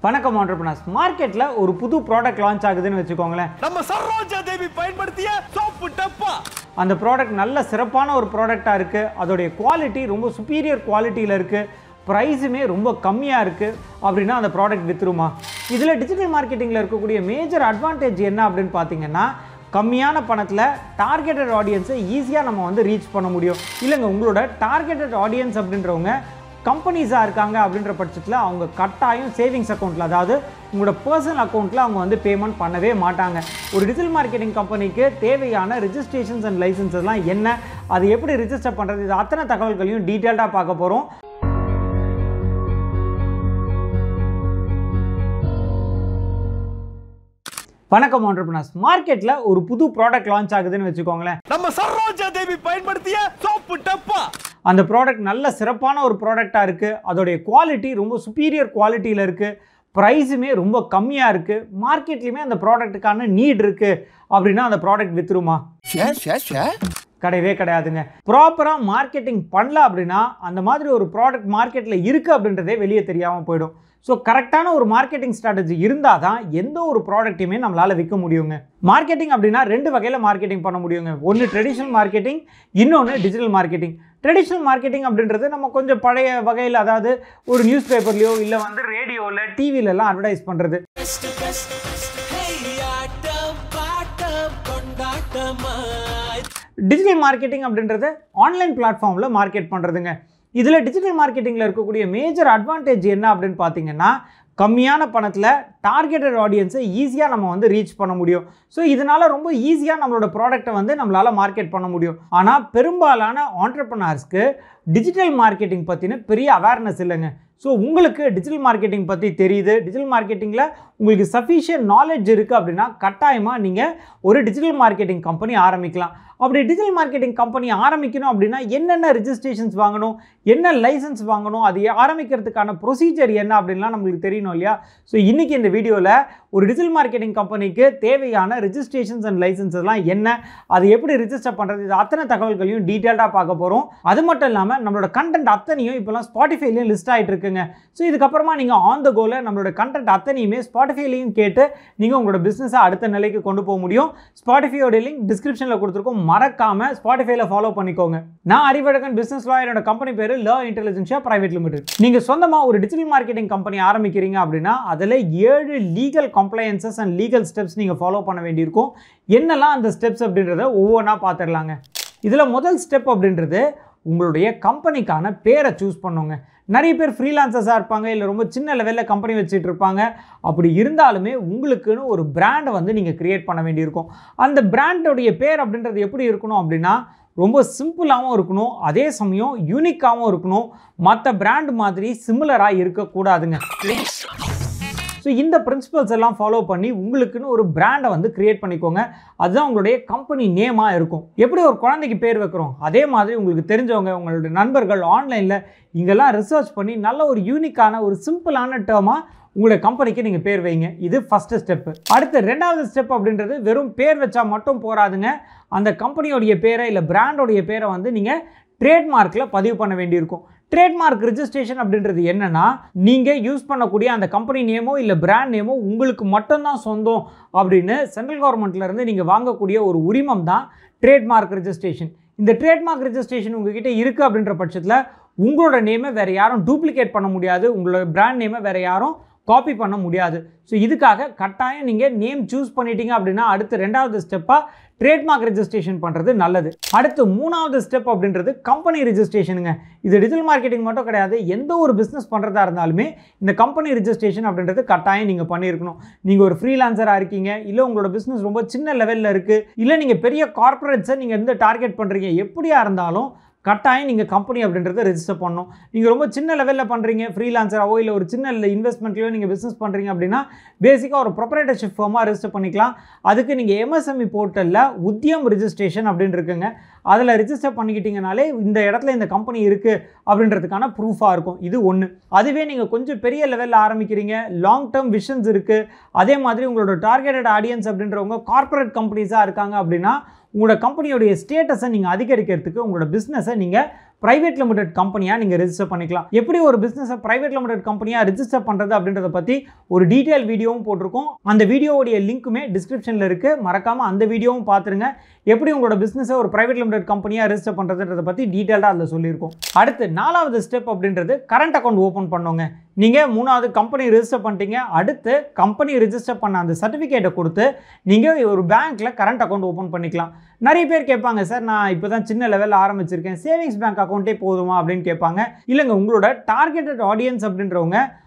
வணக்கம் entrepreneurs. மார்க்கெட்ல ஒரு புது ப்ராடக்ட் லான்ச் ஆகுதுன்னு வெச்சுக்கோங்களேன். நம்ம சரோஜா தேவி பயன்படுத்திய சோப்பு டப்பா. அந்த ப்ராடக்ட் நல்ல சிறப்பான ஒரு ப்ராடக்ட்டா இருக்கு. அதோட குவாலிட்டி ரொம்ப சுப்பீரியர் குவாலிட்டில இருக்கு. பிரைஸுமே ரொம்ப கம்மியா இருக்கு. அப்படினா அந்த ப்ராடக்ட் வித்துருமா? இதுல டிஜிட்டல் மார்க்கெட்டிங்ல இருக்கக்கூடிய மேஜர் அட்வான்டேஜ் என்ன அப்படினு பாத்தீங்கன்னா கம்மியான பணத்துல டார்கெட்டட் ஆடியன்ஸை ஈஸியா நம்ம வந்து ரீச் பண்ண முடியும். இல்லங்க உங்களோட டார்கெட்டட் ஆடியன்ஸ் அப்படின்றவங்க கம்பெனிஸா இருக்காங்க அப்படின்ற பட்சத்தில் அவங்க கட்டாயம் சேவிங்ஸ் அக்கௌண்ட்ல அதாவது உங்களோட பர்சனல் அக்கௌண்ட்ல அவங்க வந்து பேமெண்ட் பண்ணவே மாட்டாங்க. ஒரு டிஜிட்டல் மார்க்கெட்டிங் கம்பெனிக்கு தேவையான ரெஜிஸ்ட்ரேஷன்ஸ் அண்ட் லைசன்சஸ் எல்லாம் என்ன, அது எப்படி ரிஜிஸ்டர் பண்றது, இது அத்தனை தகவல்களையும் டீடைல்டா பார்க்க போறோம். வணக்கம் entrepreneurs. மார்க்கெட்ல ஒரு புது ப்ராடக்ட் லான்ச் ஆகுதுன்னு வெச்சுக்கோங்களேன். நம்ம சரோஜா தேவி பயன்படுத்திய சோப்பு டப்பா. அந்த ப்ராடக்ட் நல்ல சிறப்பான ஒரு ப்ராடக்ட்டா இருக்கு. அதோட குவாலிட்டி ரொம்ப சுப்பீரியர் குவாலிட்டில இருக்கு. பிரைஸுமே ரொம்ப கம்மியா இருக்கு. மார்க்கெட்லயுமே அந்த ப்ராடக்ட்டுக்கான நீட் இருக்கு. அப்படினா அந்த ப்ராடக்ட் வித்துருமா? கிடையவே கிடையாதுங்க. ப்ராப்பரா மார்க்கெட்டிங் பண்ணல அப்படின்னா அந்த மாதிரி ஒரு ப்ராடக்ட் மார்க்கெட்ல இருக்கு அப்படின்றதே வெளியே தெரியாம போயிடும். ஸோ கரெக்டான ஒரு மார்க்கெட்டிங் ஸ்ட்ராட்டஜி இருந்தால் தான் எந்த ஒரு ப்ராடக்ட்டையுமே நம்மளால் விற்க முடியுங்க. மார்க்கெட்டிங் அப்படின்னா ரெண்டு வகையில் மார்க்கெட்டிங் பண்ண முடியுங்க. ஒன்று ட்ரெடிஷ்னல் மார்க்கெட்டிங், இன்னொன்று டிஜிட்டல் மார்க்கெட்டிங். ட்ரெடிஷ்னல் மார்க்கெட்டிங் அப்படின்றது நம்ம கொஞ்சம் பழைய வகையில், அதாவது ஒரு நியூஸ் பேப்பர்லையோ இல்லை வந்து ரேடியோவில் டிவிலெலாம் அட்வர்டைஸ் பண்ணுறது. டிஜிட்டல் மார்க்கெட்டிங் அப்படின்றது ஆன்லைன் பிளாட்ஃபார்மில் மார்க்கெட் பண்ணுறதுங்க. இதில் டிஜிட்டல் மார்க்கெட்டிங்கில் இருக்கக்கூடிய மேஜர் அட்வான்டேஜ் என்ன அப்படின்னு பார்த்தீங்கன்னா கம்மியான பணத்தில் டார்கெட்டட் ஆடியன்ஸை ஈஸியாக நம்ம வந்து ரீச் பண்ண முடியும். ஸோ இதனால் ரொம்ப ஈஸியாக நம்மளோட ப்ராடக்ட்டை வந்து நம்மளால் மார்க்கெட் பண்ண முடியும். ஆனால் பெரும்பாலான ஆண்டர்ப்ரனர்ஸ்க்கு டிஜிட்டல் மார்க்கெட்டிங் பற்றின பெரிய அவேர்னஸ் இல்லைங்க. ஸோ உங்களுக்கு டிஜிட்டல் மார்க்கெட்டிங் பற்றி தெரியுது, டிஜிட்டல் மார்க்கெட்டிங்கில் உங்களுக்கு சஃபிஷியன்ட் நாலேஜ் இருக்குது அப்படின்னா கட்டாயமாக நீங்கள் ஒரு டிஜிட்டல் மார்க்கெட்டிங் கம்பெனி ஆரம்பிக்கலாம். அப்படி டிஜிட்டல் மார்க்கெட்டிங் கம்பெனி ஆரம்பிக்கணும் அப்படின்னா என்னென்ன ரிஜிஸ்ட்ரேஷன்ஸ் வாங்கணும், என்ன லைசன்ஸ் வாங்கணும், அது ஆரம்பிக்கிறதுக்கான ப்ரொசீஜர் என்ன அப்படின்லாம் நம்மளுக்கு தெரியணும் இல்லையா? ஸோ இன்றைக்கி இந்த வீடியோவில் ஒரு டிஜிட்டல் மார்க்கெட்டிங் கம்பெனிக்கு தேவையான ரிஜிஸ்ட்ரேஷன்ஸ் அண்ட் லைசன்ஸ்லாம் என்ன, அது எப்படி ரிஜிஸ்டர் பண்ணுறது, இது அத்தனை தகவல்களையும் டீட்டெயில்டாக பார்க்க போகிறோம். அது மட்டும் இல்லாமல் நம்மளோட கண்டென்ட் அத்தனையும் இப்போலாம் ஸ்பாட்டிஃபைலையும் லிஸ்ட் ஆகிட்டு இருக்குங்க. ஸோ இதுக்கப்புறமா நீங்கள் ஆன் த கோல நம்மளோட கண்டென்ட் அத்தனையுமே ஸ்பாட்டிஃபைலையும் கேட்டு நீங்கள் உங்களோட பிஸ்னஸை அடுத்த நிலைக்கு கொண்டு போக முடியும். ஸ்பாட்டிஃபையோட லிங்க் டிஸ்கிரிப்ஷனில் கொடுத்துருக்கோம், மறக்காம ஸ்பாட்டிஃபைல ஃபாலோ பண்ணிக்கோங்க. நான் அறிவழகன் பிசினஸ் லாயர். என்னோட கம்பெனி பேரு லா இன்டெலிஜென்சியா பிரைவேட் லிமிடெட். நீங்க சொந்தமா ஒரு டிஜிட்டல் மார்க்கெட்டிங் கம்பெனி ஆரம்பிக்கிறீங்க அப்படின்னா அதுல 7 லீகல் கம்ப்ளையன்சஸ் அண்ட் லீகல் ஸ்டெப்ஸ் நீங்க ஃபாலோ பண்ண வேண்டியிருக்கும். என்னெல்லாம் அந்த ஸ்டெப்ஸ் அப்படின்றத ஒவ்வொன்றா பார்த்துடலாங்க. இதுல முதல் ஸ்டெப் அப்படின்றது உங்களுடைய கம்பெனிக்கான பேரை சூஸ் பண்ணுங்க. நிறைய பேர் ஃப்ரீலான்சர்ஸாக இருப்பாங்க, இல்லை ரொம்ப சின்ன லெவலில் கம்பெனி வச்சுட்டு இருப்பாங்க. அப்படி இருந்தாலுமே உங்களுக்குன்னு ஒரு பிராண்டை வந்து நீங்கள் க்ரியேட் பண்ண வேண்டியிருக்கும். அந்த பிராண்டோடைய பேர் அப்படின்றது எப்படி இருக்கணும் அப்படின்னா ரொம்ப சிம்பிளாகவும் இருக்கணும், அதே சமயம் யூனிக்காகவும் இருக்கணும். மற்ற பிராண்ட் மாதிரி சிமிலராக இருக்கக்கூடாதுங்க. ஸோ இந்த பிரின்சிபல்ஸ் எல்லாம் ஃபாலோ பண்ணி உங்களுக்குன்னு ஒரு பிராண்டை வந்து கிரியேட் பண்ணிக்கோங்க. அதுதான் உங்களுடைய கம்பெனி நேமாக இருக்கும். எப்படி ஒரு குழந்தைக்கு பேர் வைக்கிறோம் அதே மாதிரி உங்களுக்கு தெரிஞ்சவங்க, உங்களுடைய நண்பர்கள் ஆன்லைனில் இங்கெல்லாம் ரிசர்ச் பண்ணி நல்ல ஒரு யூனிக்கான ஒரு சிம்பிளான டேர்மாக உங்களுடைய கம்பெனிக்கு நீங்கள் பேர் வைங்க. இது ஃபஸ்ட்டு ஸ்டெப்பு. அடுத்து ரெண்டாவது ஸ்டெப் அப்படின்றது வெறும் பேர் வச்சா மட்டும் போகாதுங்க. அந்த கம்பெனியோடைய பேரை இல்லை பிராண்டோடைய பேரை வந்து நீங்கள் ட்ரேட்மார்க்கில் பதிவு பண்ண வேண்டியிருக்கும். ட்ரேட்மார்க் ரிஜிஸ்ட்ரேஷன் அப்படின்றது என்னன்னா நீங்கள் யூஸ் பண்ணக்கூடிய அந்த கம்பெனி நேமோ இல்லை பிராண்ட் நேமோ உங்களுக்கு மட்டும்தான் சொந்தம் அப்படின்னு சென்ட்ரல் கவர்மெண்ட்லேருந்து நீங்கள் வாங்கக்கூடிய ஒரு உரிமம் தான் ட்ரேட்மார்க் ரிஜிஸ்ட்ரேஷன். இந்த ட்ரேட்மார்க் ரிஜிஸ்ட்ரேஷன் உங்ககிட்ட இருக்குது அப்படின்ற பட்சத்தில் உங்களோட நேமை வேறு யாரும் டூப்ளிகேட் பண்ண முடியாது, உங்களோட பிராண்ட் நேமை வேறு யாரும் காப்பி பண்ண முடியாது. ஸோ இதுக்காக கட்டாயம் நீங்கள் நேம் சூஸ் பண்ணிட்டீங்க அப்படின்னா அடுத்து ரெண்டாவது ஸ்டெப்பாக ட்ரேட்மார்க் ரெஜிஸ்ட்ரேஷன் பண்ணுறது நல்லது. அடுத்து மூணாவது ஸ்டெப் அப்படின்றது கம்பெனி ரெஜிஸ்ட்ரேஷனுங்க. இது டிஜிட்டல் மார்க்கெட்டிங் மட்டும் கிடையாது, எந்த ஒரு பிஸ்னஸ் பண்ணுறதா இருந்தாலுமே இந்த கம்பெனி ரெஜிஸ்ட்ரேஷன் அப்படின்றது கட்டாயம் நீங்கள் பண்ணியிருக்கணும். நீங்கள் ஒரு ஃப்ரீலான்சராக இருக்கீங்க, இல்லை உங்களோட பிஸ்னஸ் ரொம்ப சின்ன லெவலில் இருக்குது, இல்லை நீங்கள் பெரிய கார்பரேட்ஸை நீங்கள் எந்த டார்கெட் பண்ணுறீங்க, எப்படியா இருந்தாலும் கட்டாயம் நீங்கள் கம்பெனி அப்படின்றத ரெஜிஸ்டர் பண்ணணும். நீங்கள் ரொம்ப சின்ன லெவலில் பண்ணுறீங்க, ஃப்ரீலான்சராகவோ இல்லை ஒரு சின்ன இன்வெஸ்ட்மெண்ட்லையோ நீங்கள் பிஸ்னஸ் பண்ணுறீங்க அப்படின்னா பேசிக்காக ஒரு ப்ரொப்ரைட்டர்ஷிப் ஃபார்மாக ரெஜிஸ்டர் பண்ணிக்கலாம். அதுக்கு நீங்கள் எம்எஸ்எம்இ போர்ட்டலில் உத்தியம் ரெஜிஸ்ட்ரேஷன் அப்படின்னு இருக்குங்க. அதில் ரெஜிஸ்டர் பண்ணிக்கிட்டீங்கனாலே இந்த இடத்துல இந்த கம்பெனி இருக்குது அப்படின்றதுக்கான ப்ரூஃபாக இருக்கும். இது ஒன்று. அதுவே நீங்கள் கொஞ்சம் பெரிய லெவலில் ஆரம்பிக்கிறீங்க, லாங் டேர்ம் விஷன்ஸ் இருக்குது, அதே மாதிரி உங்களோட டார்கெட்டட் ஆடியன்ஸ் அப்படின்றவங்க கார்ப்பரேட் கம்பெனிஸாக இருக்காங்க அப்படின்னா உங்களோட கம்பெனியோடைய ஸ்டேட்டஸை நீங்கள் அதிகரிக்கிறதுக்கு உங்களோட பிஸ்னஸை நீங்கள் பிரைவேட் லிமிடெட் கம்பெனியாக நீங்கள் ரெஜிஸ்டர் பண்ணிக்கலாம். எப்படி ஒரு பிஸ்னஸை பிரைவேட் லிமிடெட் கம்பெனியாக ரெஜிஸ்டர் பண்ணுறது அப்படின்றத பற்றி ஒரு டீட்டெயில் வீடியோவும் போட்டிருக்கோம். அந்த வீடியோவுடைய லிங்க்குமே டிஸ்கிரிப்ஷனில் இருக்குது. மறக்காமல் அந்த வீடியோவும் பார்த்துருங்க. எப்படி உங்களோட பிஸ்னஸை ஒரு பிரைவேட் லிமிடெட் கம்பெனியாக ரெஜிஸ்டர் பண்ணுறதுன்றதை பற்றி டீட்டெயிலாக அதில் சொல்லியிருக்கோம். அடுத்து 4வது ஸ்டெப் அப்படின்றது கரண்ட் அக்கௌண்ட் ஓப்பன் பண்ணுங்க. நீங்கள் 3வது கம்பெனி ரெஜிஸ்டர் பண்ணிட்டீங்க. அடுத்து கம்பெனி ரெஜிஸ்டர் பண்ண அந்த சர்டிஃபிகேட்டை கொடுத்து நீங்கள் ஒரு பேங்க்கில் கரண்ட் அக்கௌண்ட் ஓப்பன் பண்ணிக்கலாம். நிறைய பேர் கேட்பாங்க, சார் நான் இப்போ தான் சின்ன லெவலில் ஆரம்பிச்சிருக்கேன், சேவிங்ஸ் பேங்க் அக்கௌண்ட்டே போதுமா அப்படின்னு கேட்பாங்க. இல்லைங்க, உங்களோட டார்கெட்டட் ஆடியன்ஸ் அப்படின்றவங்க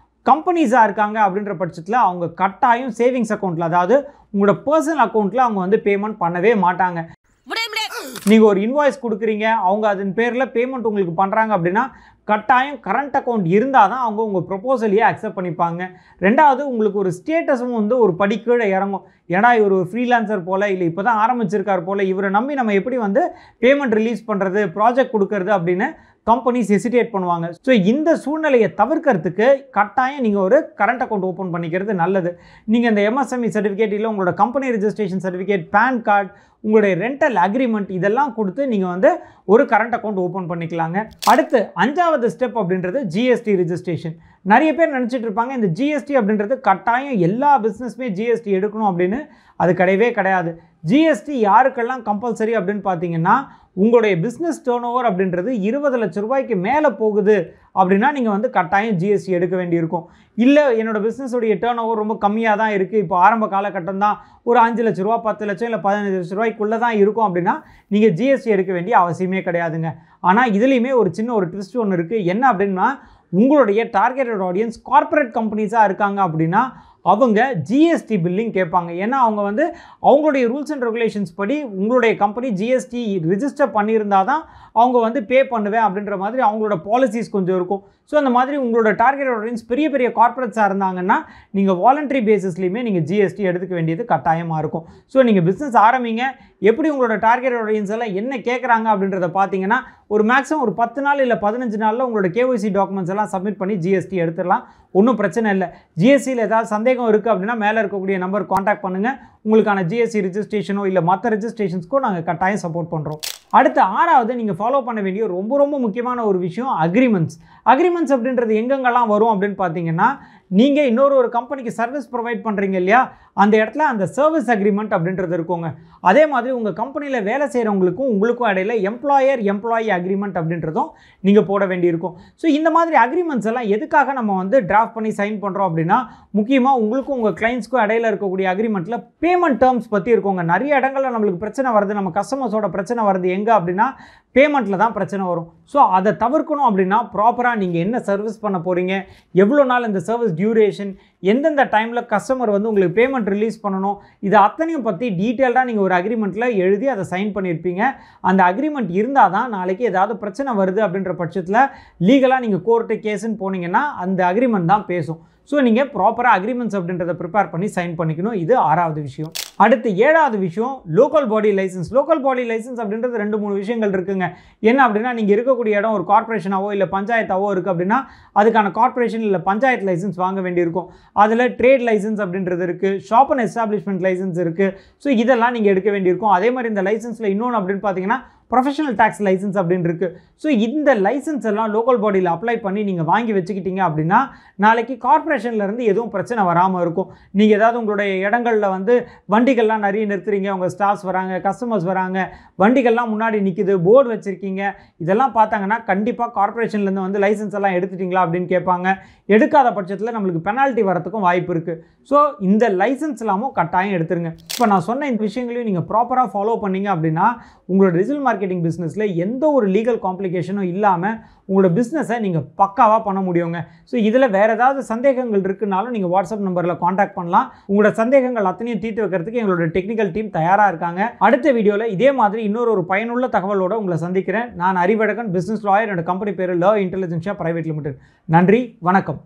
கம்பெனிஸாக இருக்காங்க அப்படின்ற பட்சத்தில் அவங்க கட்டாயம் சேவிங்ஸ் அக்கௌண்ட்டில், அதாவது உங்களோட பர்சனல் அக்கௌண்ட்டில் அவங்க வந்து பேமெண்ட் பண்ணவே மாட்டாங்க. நீங்கள் ஒரு இன்வாய்ஸ் கொடுக்குறீங்க, அவங்க அதன் பேரில் பேமெண்ட் உங்களுக்கு பண்ணுறாங்க அப்படின்னா கட்டாயம் கரண்ட் அக்கௌண்ட் இருந்தால் தான் அவங்க உங்கள் ப்ரொபோசலையே அக்செப்ட் பண்ணிப்பாங்க. ரெண்டாவது, உங்களுக்கு ஒரு ஸ்டேட்டஸும் வந்து ஒரு படி கீழே இறங்கும். ஏன்னா இவர் ஒரு ஃப்ரீலான்சர் போல், இல்லை இப்போ தான் ஆரம்பிச்சிருக்கார் போல், இவரை நம்பி நம்ம எப்படி வந்து பேமெண்ட் ரிலீஸ் பண்ணுறது, ப்ராஜெக்ட் கொடுக்கறது அப்படின்னு கம்பெனிஸ் ஹெசிடேட் பண்ணுவாங்க. ஸோ இந்த சூழ்நிலையை தவிர்க்கிறதுக்கு கட்டாயம் நீங்கள் ஒரு கரண்ட் அக்கௌண்ட் ஓப்பன் பண்ணிக்கிறது நல்லது. நீங்கள் இந்த MSME சர்டிஃபிகேட், இல்லை உங்களோட company registration certificate, PAN card, உங்களுடைய ரெண்டல் அக்ரிமெண்ட் இதெல்லாம் கொடுத்து நீங்கள் வந்து ஒரு கரண்ட் அக்கௌண்ட் ஓப்பன் பண்ணிக்கலாங்க. அடுத்து 5வது ஸ்டெப் அப்படின்றது GST ரெஜிஸ்ட்ரேஷன். நிறைய பேர் நினச்சிட்டு இருப்பாங்க இந்த GST அப்படின்றது கட்டாயம் எல்லா பிஸ்னஸுமே GST எடுக்கணும் அப்படின்னு. அது கிடையவே கிடையாது. GST யாருக்கெல்லாம் கம்பல்சரி அப்படின்னு பார்த்தீங்கன்னா, உங்களுடைய பிஸ்னஸ் டர்ன் ஓவர் அப்படின்றது 20 லட்ச ரூபாய்க்கு மேலே போகுது அப்படின்னா நீங்கள் வந்து கட்டாயம் GST எடுக்க வேண்டியிருக்கும். இல்லை என்னோடய பிஸ்னஸோடைய டர்ன் ஓவர் ரொம்ப கம்மியாக தான் இருக்குது, இப்போ ஆரம்ப காலகட்டம் தான், ஒரு 5 லட்ச ரூபா, 10 லட்சம், இல்லை 15 லட்ச ரூபாய்க்குள்ளே தான் இருக்கும் அப்படின்னா நீங்கள் GST எடுக்க வேண்டிய அவசியமே கிடையாதுங்க. ஆனால் இதுலேயுமே ஒரு சின்ன ஒரு ட்விஸ்ட் ஒன்று இருக்குது. என்ன அப்படின்னா, உங்களுடைய டார்கெட்டட் ஆடியன்ஸ் கார்ப்பரேட் கம்பெனிஸாக இருக்காங்க அப்படின்னா அவங்க GST பில்லிங் கேட்பாங்க. ஏன்னா அவங்க வந்து அவங்களுடைய ரூல்ஸ் அண்ட் ரெகுலேஷன்ஸ் படி உங்களுடைய கம்பெனி GST ரிஜிஸ்டர் பண்ணியிருந்தால் தான் அவங்க வந்து பே பண்ணுவேன் அப்படின்ற மாதிரி அவங்களோட பாலிசிஸ் கொஞ்சம் இருக்கும். ஸோ அந்த மாதிரி உங்களோட டார்கெட் ஆடியன்ஸ் பெரிய பெரிய கார்ப்பரேட்ஸாக இருந்தாங்கன்னா நீங்கள் வாலண்டரி பேசிஸ்லையுமே நீங்கள் GST எடுத்துக்க வேண்டியது கட்டாயமாக இருக்கும். ஸோ நீங்கள் பிஸ்னஸ் ஆரம்பிங்க. எப்படி உங்களோட டார்கெட் ஆடியன்ஸ் எல்லாம் என்ன கேட்குறாங்க அப்படின்றத பார்த்தீங்கன்னா ஒரு மேக்ஸிமம் ஒரு 10 நாள் இல்லை 15 நாளில் உங்களோட KYC டாக்குமெண்ட்ஸ் எல்லாம் சப்மிட் பண்ணி GST எடுத்துடலாம். ஒன்றும் பிரச்சனை இல்லை. GSTயில் ஏதாவது சந்தேகம் இருக்குது அப்படின்னா மேலே இருக்கக்கூடிய நம்பர் காண்டாக்ட் பண்ணுங்கள். உங்களுக்கான GST ரிஜிஸ்ட்ரேஷனோ இல்லை மற்ற ரிஜிஸ்ட்ரேஷன்ஸ்க்கோ நாங்கள் கட்டாயம் சப்போர்ட் பண்ணுறோம். அடுத்து 6வது நீங்கள் ஃபாலோ பண்ண வேண்டிய ரொம்ப முக்கியமான ஒரு விஷயம் அக்ரிமெண்ட்ஸ். அக்ரிமெண்ட்ஸ் அப்படின்றது எங்கெங்கெல்லாம் வரும் அப்படின்னு பார்த்தீங்கன்னா, நீங்கள் இன்னொரு கம்பெனிக்கு சர்வீஸ் ப்ரொவைட் பண்ணுறீங்க இல்லையா, அந்த இடத்துல அந்த சர்வீஸ் அக்ரிமெண்ட் அப்படின்றது இருக்குங்க. அதே மாதிரி உங்கள் கம்பெனியில் வேலை செய்கிறவங்களுக்கும் உங்களுக்கும் இடையில எம்ப்ளாயி அக்ரிமெண்ட் அப்படின்றதும் நீங்கள் போட வேண்டியிருக்கும். ஸோ இந்த மாதிரி அக்ரிமெண்ட்ஸ் எல்லாம் எதுக்காக நம்ம வந்து டிராஃப்ட் பண்ணி சைன் பண்ணுறோம் அப்படின்னா, முக்கியமாக உங்களுக்கும் உங்கள் கிளைண்ட்ஸ்க்கும் இடையில இருக்கக்கூடிய அக்ரிமெண்ட்டில் பேமெண்ட் டேர்ம்ஸ் பற்றி இருக்குங்க. நிறைய இடங்களில் நம்மளுக்கு பிரச்சனை வருது, நம்ம கஸ்டமர்ஸோட பிரச்சனை வருது எங்கே அப்படின்னா பேமெண்ட்டில் தான் பிரச்சனை வரும். ஸோ அதை தவிர்க்கணும் அப்படின்னா ப்ராப்பராக நீங்கள் என்ன சர்வீஸ் பண்ண போகிறீங்க, எவ்வளோ நாள் இந்த சர்வீஸ் டியூரேஷன், எந்தெந்த டைமில் கஸ்டமர் வந்து உங்களுக்கு பேமெண்ட் ரிலீஸ் பண்ணணும், இது அத்தனையும் பற்றி டீட்டெயில்டாக நீங்கள் ஒரு அக்ரிமெண்ட்டில் எழுதி அதை சைன் பண்ணியிருப்பீங்க. அந்த அக்ரிமெண்ட் இருந்தால் தான் நாளைக்கு ஏதாவது பிரச்சனை வருது அப்படின்ற பட்சத்தில் லீகலாக நீங்கள் கோர்ட்டு கேஸுன்னு போனீங்கன்னா அந்த அக்ரிமெண்ட் தான் பேசும். ஸோ நீங்கள் ப்ராப்பராக அக்ரிமெண்ட்ஸ் அப்படின்றத ப்ரிப்பேர் பண்ணி சைன் பண்ணிக்கணும். இது 6வது விஷயம். அடுத்து 7வது விஷயம் local body licence. Local body licence அப்படின்றது 2-3 விஷயங்கள் இருக்குங்க. என்ன அப்படின்னா, நீங்கள் இருக்கக்கூடிய இடம் ஒரு கார்ப்பரேஷனாவோ இல்லை பஞ்சாயத்தாவோ இருக்குது அப்படின்னா அதுக்கான கார்ப்பரேஷன் இல்லை பஞ்சாயத்து லைசன்ஸ் வாங்க வேண்டியிருக்கும். அதில் ட்ரேட் லைசன்ஸ் அப்படின்றது இருக்குது, ஷாப் அண்ட் எஸ்டாப்ளிஷ்மெண்ட் லைசன்ஸ் இருக்குது. ஸோ இதெல்லாம் நீங்கள் எடுக்க வேண்டியிருக்கும். அதே மாதிரி இந்த லைசன்ஸில் இன்னொன்று அப்படின்னு பார்த்தீங்கன்னா ப்ரொஃபஷனல் டேக்ஸ் லைசன்ஸ் அப்படின்னு இருக்குது. ஸோ இந்த லைசன்ஸ் எல்லாம் லோக்கல் பாடியில் அப்ளை பண்ணி நீங்கள் வாங்கி வச்சுக்கிட்டீங்க அப்படின்னா நாளைக்கு கார்ப்பரேஷன்லேருந்து எதுவும் பிரச்சனை வராமல் இருக்கும். நீங்கள் ஏதாவது உங்களுடைய இடங்களில் வந்து வண்டிகள்லாம் நிறைய நிறுத்துறீங்க, உங்கள் ஸ்டாஃப்ஸ் வராங்க, கஸ்டமர்ஸ் வராங்க, வண்டிகள்லாம் முன்னாடி நிற்குது, போர்டு வச்சுருக்கீங்க, இதெல்லாம் பார்த்தாங்கன்னா கண்டிப்பாக கார்ப்பரேஷன்லேருந்து வந்து லைசன்ஸ் எல்லாம் எடுத்துட்டிங்களா அப்படின்னு கேட்பாங்க. எடுக்காத பட்சத்தில் நம்மளுக்கு பெனால்ட்டி வரத்துக்கும் வாய்ப்பு இருக்குது. ஸோ இந்த லைசன்ஸ் எல்லாமும் கட்டாயம் எடுத்துருங்க. இப்போ நான் சொன்ன இந்த விஷயங்களையும் நீங்கள் ப்ராப்பராக ஃபாலோ பண்ணீங்க அப்படின்னா உங்களோட டிஜிட்டல் மார்க்கெட்டிங் பிஸ்னஸில் எந்த ஒரு லீகல் காம்ப்ளிகேஷனும் இல்லாமல் உங்களோட பிஸ்னஸை நீங்கள் பக்காவாக பண்ண முடியுங்க. ஸோ இதில் வேறு ஏதாவது சந்தேகங்கள் இருக்குனாலும் நீங்கள் வாட்ஸ்அப் நம்பரில் காண்டாக்ட் பண்ணலாம். உங்களோட சந்தேகங்கள் அத்தனையும் தீர்த்து வைக்கிறதுக்கு எங்களோட டெக்னிக்கல் டீம் தயாராக இருக்காங்க. அடுத்த வீடியோவில் இதே மாதிரி இன்னொரு பயனுள்ள தகவலோட உங்களை சந்திக்கிறேன். நான் அறிவழகன், பிஸ்னஸ் லாயர். என்னோட கம்பெனி பேர் லா இன்டெலிஜென்ஷியா பிரைவேட் லிமிடெட். நன்றி, வணக்கம்.